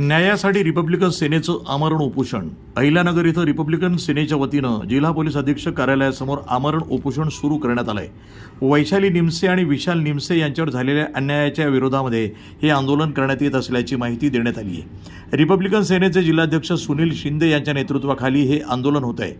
न्यायासाठी रिपब्लिकन सेनेचं आमरण उपोषण। अहिल्यानगर इथं रिपब्लिकन सेनेच्या वतीनं जिल्हा पोलीस अधीक्षक कार्यालयासमोर आमरण उपोषण सुरू करण्यात आलंय। वैशाली निमसे आणि विशाल निमसे यांच्यावर झालेल्या अन्यायाच्या विरोधामध्ये हे आंदोलन करण्यात येत असल्याची माहिती देण्यात आली आहे। रिपब्लिकन सेनेचे जिल्हाध्यक्ष सुनील शिंदे यांच्या नेतृत्वाखाली हे आंदोलन होत आहे।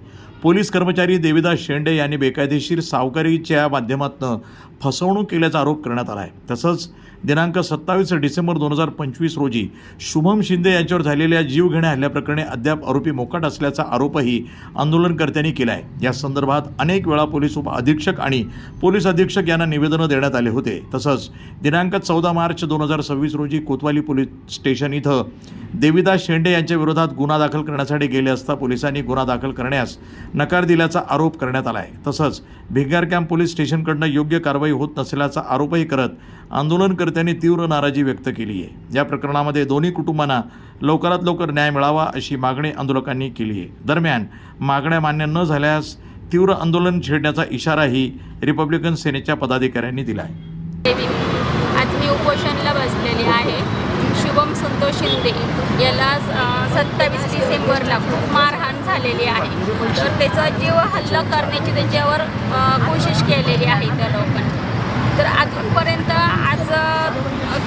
पोलीस कर्मचारी देविदास शेंडे यांनी बेकायदेशीर सावकारीच्या माध्यमातून फसवणूक केल्याचा आरोप करण्यात आला आहे। तसंच दिनांक 27 डिसेंबर 2025 रोजी शुभम शिंदे यांच्यावर झालेल्या जीवघेण्या हल्ल्याप्रकरणी अद्याप आरोपी मोकाट असल्याचा आरोपही आंदोलनकर्त्यांनी केला आहे। या संदर्भात अनेक वेळा पोलीस उप अधीक्षक आणि पोलीस अधीक्षक यांना निवेदनं देण्यात आले होते। तसंच दिनांक 14 मार्च 2026 रोजी कोतवाली पोलीस स्टेशन इथं देविदास शेंडे यांच्या विरोधात गुन्हा दाखल करण्यासाठी गेले असता पोलिसांनी गुन्हा दाखल करण्यास नकार दिल्याचा आरोप करण्यात आला आहे। तसंच भिंगार कॅम्प पोलीस स्टेशनकडून योग्य कारवाई होत नसल्याचा आरोपही करत आंदोलनकर्त्यांनी तीव्र नाराजी व्यक्त केली आहे। या प्रकरणामध्ये दोन्ही कुटुंबांना लवकरात लवकर न्याय मिळावा अशी मागणी आंदोलकांनी केली आहे। दरम्यान मागण्या मान्य न झाल्यास तीव्र आंदोलन छेडण्याचा इशाराही रिपब्लिकन सेनेच्या पदाधिकाऱ्यांनी दिला आहे। आज मी उपोषणाला बसलेली आहे। शुभम संतोष शिंदे याला 27 डिसेंबरला खूप मारहाण झालेली आहे, तर त्याचा जीव हल्ला करण्याची त्याच्यावर कोशिश केलेली आहे त्या लोकांनी। तर अजूनपर्यंत आज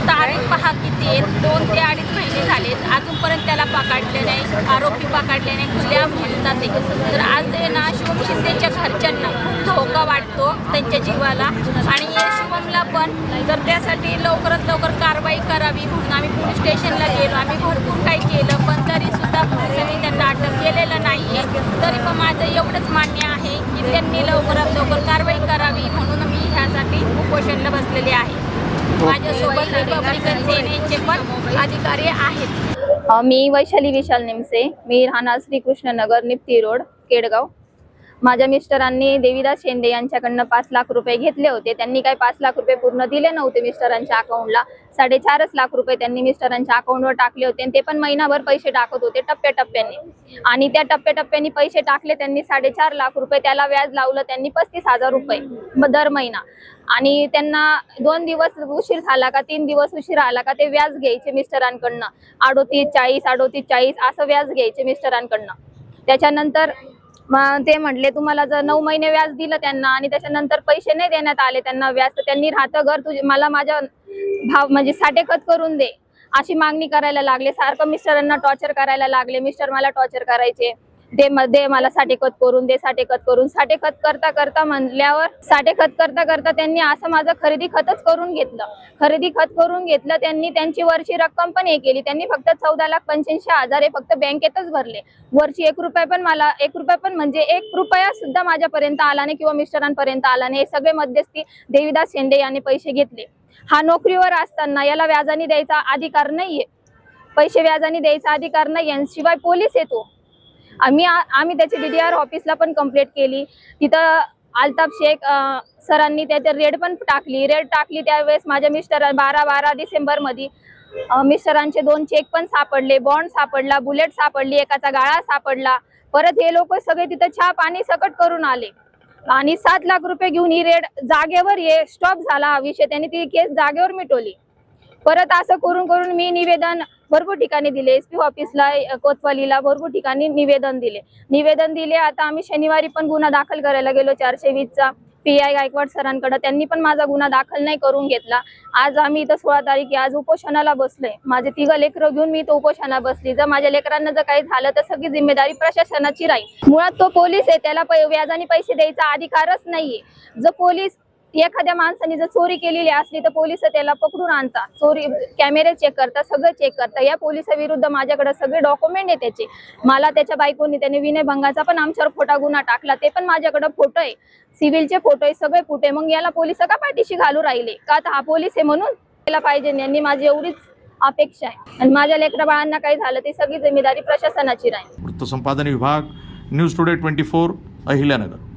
तारीख पहा किती आहेत, 2 ते 2.5 महिने झालेत, अजूनपर्यंत त्याला पकडले नाही, आरोपी पकडले नाही, खुल्या म्हणतात ते। तर आज ते ना शुभम शिंदेच्या घरच्यांना खूप धोका वाटतो त्यांच्या जीवाला, आणि शुभमला पण जर त्यासाठी लवकरात लवकर कारवाई करावी म्हणून आम्ही पोलीस स्टेशनला गेलो। आम्ही भरपूर काही केलं, पण तरीसुद्धा पोलिसांनी त्यांना अटक केलेलं नाही आहे। तरी पण माझं एवढंच मान्य आहे की त्यांनी लवकरात लवकर कारवाई करावी, म्हणून मी ह्यासाठी उपोषणाला बसलेले आहे। माझ्यासोबत रिपब्लिकन सेनेचे पण अधिकारी आहेत। मी वैशाली विशाल निमसे, मी राहणार श्रीकृष्णनगर, निप्ती रोड, केडगाव। माझ्या मिस्टरांनी देविदास शेंडे यांच्याकडनं 5 लाख रुपये घेतले होते। त्यांनी काही 5 लाख रुपये पूर्ण दिले नव्हते मिस्टरांच्या अकाउंटला। 4.5 लाख रुपये त्यांनी मिस्टरांच्या अकाउंटवर टाकले होते, आणि ते पण महिनाभर पैसे टाकत होते टप्प्याटप्प्याने, आणि त्या टप्प्याटप्प्याने पैसे टाकले त्यांनी 4.5 लाख रुपये। त्याला व्याज लावलं त्यांनी 35,000 रुपये दर महिना, आणि त्यांना 2 दिवस उशीर झाला का 3 दिवस उशीर आला का ते व्याज घ्यायचे मिस्टरांकडनं, 38-40 असं व्याज घ्यायचे मिस्टरांकडनं। त्याच्यानंतर ते म्हटले तुम्हाला जर 9 महिने व्याज दिलं त्यांना आणि त्याच्यानंतर पैसे नाही देण्यात आले त्यांना व्याज, तर त्यांनी राहतं घर मला माझ्या भाव म्हणजे साठेखत करून दे अशी मागणी करायला लागले। सारखं मिस्टरांना टॉर्चर करायला लागले, मिस्टर मला टॉर्चर करायचे, दे मला साठेखत करून दे, साठेखत करून। साठेखत करता करता त्यांनी असं माझं खरेदी खतच करून घेतलं। खरेदी खत करून घेतलं त्यांनी, त्यांची वरची रक्कम पण हे केली त्यांनी, फक्त 14,85,000 हे फक्त बँकेतच भरले। वरची 1 रुपया पण म्हणजे 1 रुपया सुद्धा माझ्यापर्यंत आला नाही किंवा मिस्टरांपर्यंत आला नाही। हे सगळे मध्यस्थी देविदास शेंडे यांनी पैसे घेतले। हा नोकरीवर असताना याला व्याजाने द्यायचा अधिकार नाहीये, पैसे व्याजाने द्यायचा अधिकार नाही, शिवाय पोलीस येतो। आम्ही त्याची DDR ऑफिसला पण कंप्लेंट केली। तिथं अल्ताफ शेख सरांनी त्याच्या रेड टाकली त्यावेळेस माझ्या मिस्टर 12 डिसेंबर मध्ये मिस्टरांचे 2 चेक पण सापडले, बॉन्ड सापडला, बुलेट सापडली, एकाचा गाळा सापडला। परत हे लोक सगळे तिथं चहा पाणी सकट करून आले, आणि 7 लाख रुपये घेऊन ही रेड जागेवर स्टॉप झाला हा विषय, त्यांनी ती केस जागेवर मिटवली। परत असं करून मी निवेदन भरपूर ठिकाणी दिले, SP ऑफिसला, कोतवालीला भरपूर ठिकाणी निवेदन दिले। आता आम्ही शनिवारी पण गुन्हा दाखल करायला गेलो 420चा PI गायकवाड सरांकडे, त्यांनी पण माझा गुन्हा दाखल नाही करून घेतला। आज आम्ही इथं 16 तारीख आज उपोषणाला बसलोय। माझे 3 लेकरं घेऊन मी इथं उपोषणाला बसली। जर माझ्या लेकरांना जर काही झालं तर सगळी जिम्मेदारी प्रशासनाची राहील। मुळात तो पोलीस आहे, त्याला व्याजाने पैसे द्यायचा अधिकारच नाहीये। जर पोलीस एखाद्या माणसाने जर चोरी केलेली असली तर पोलिस त्याला पकडून आणतात, चोरी कॅमेरे चेक करतात, सगळं चेक करतात। या पोलिसाविरुद्ध माझ्याकडे सगळे डॉक्युमेंट आहे त्याचे। मला त्याच्या बायकोनी त्याने विनयभंगाचा पण आमच्यावर खोटा गुन्हा टाकला, ते पण माझ्याकडे फोटो आहे, सिव्हिलचे फोटो आहे, सगळे फोटो आहे। मग याला पोलिस का पाठीशी घालू राहिले का? हा पोलीस आहे म्हणून त्याला पाहिजे, यांनी माझी एवढीच अपेक्षा आहे। आणि माझ्या लेकरा बाळांना काही झालं ती सगळी जिम्मेदारी प्रशासनाची राहील। वृत्तसंपादन विभाग, न्यूज टुडे 24, अहिल्यानगर।